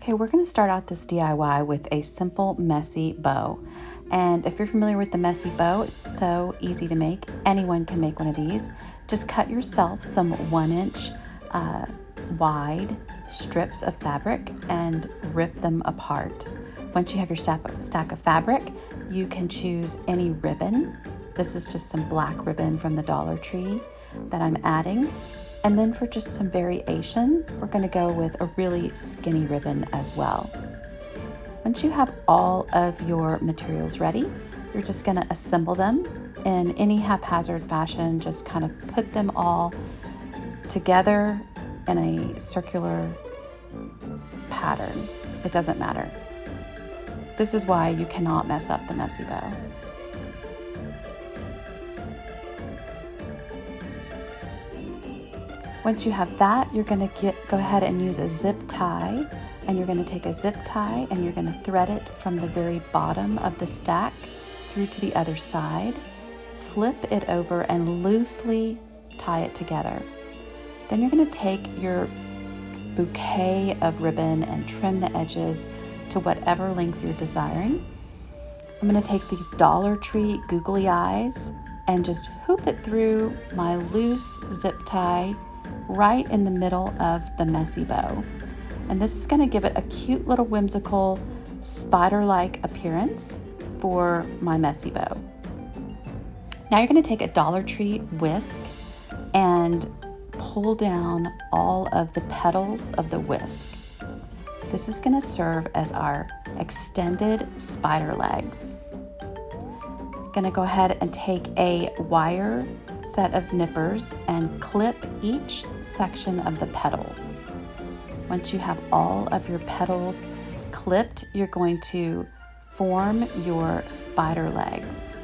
Okay, we're going to start out this DIY with a simple messy bow. And if you're familiar with the messy bow, it's so easy to make. Anyone can make one of these. Just cut yourself some 1-inch wide strips of fabric and rip them apart. Once you have your stack of fabric, you can choose any ribbon. This is just some black ribbon from the Dollar Tree that I'm adding. And then for just some variation, we're going to go with a really skinny ribbon as well. Once you have all of your materials ready, you're just going to assemble them in any haphazard fashion. Just kind of put them all together in a circular pattern. It doesn't matter. This is why you cannot mess up the messy bow. Once you have that, you're going to go ahead and use a zip tie, and you're going to take a zip tie and you're going to thread it from the very bottom of the stack through to the other side, flip it over and loosely tie it together. Then you're going to take your bouquet of ribbon and trim the edges to whatever length you're desiring. I'm going to take these Dollar Tree googly eyes and just hoop it through my loose zip tie right in the middle of the messy bow. And this is going to give it a cute little whimsical spider-like appearance for my messy bow. Now you're going to take a Dollar Tree whisk and pull down all of the petals of the whisk. This is going to serve as our extended spider legs. Going to go ahead and take a wire set of nippers and clip each section of the petals. Once you have all of your petals clipped, you're going to form your spider legs.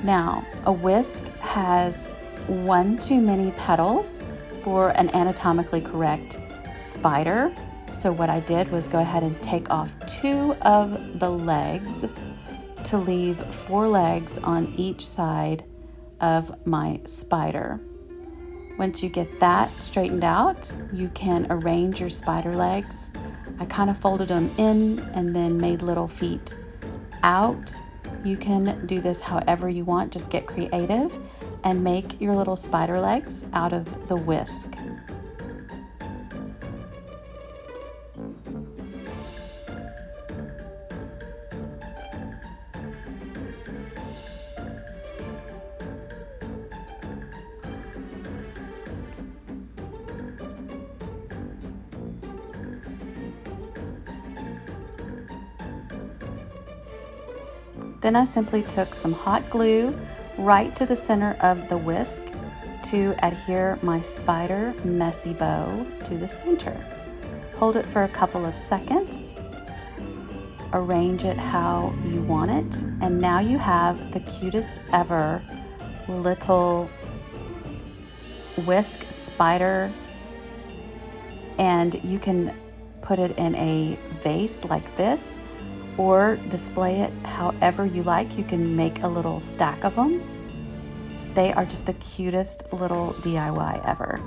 Now, a whisk has one too many petals for an anatomically correct spider. So what I did was go ahead and take off 2 of the legs to leave 4 legs on each side of my spider. Once you get that straightened out, you can arrange your spider legs. I kind of folded them in and then made little feet out. You can do this however you want, just get creative and make your little spider legs out of the whisk. Then I simply took some hot glue right to the center of the whisk to adhere my spider messy bow to the center. Hold it for a couple of seconds, arrange it how you want it, and now you have the cutest ever little whisk spider, and you can put it in a vase like this or display it however you like. You can make a little stack of them. They are just the cutest little DIY ever.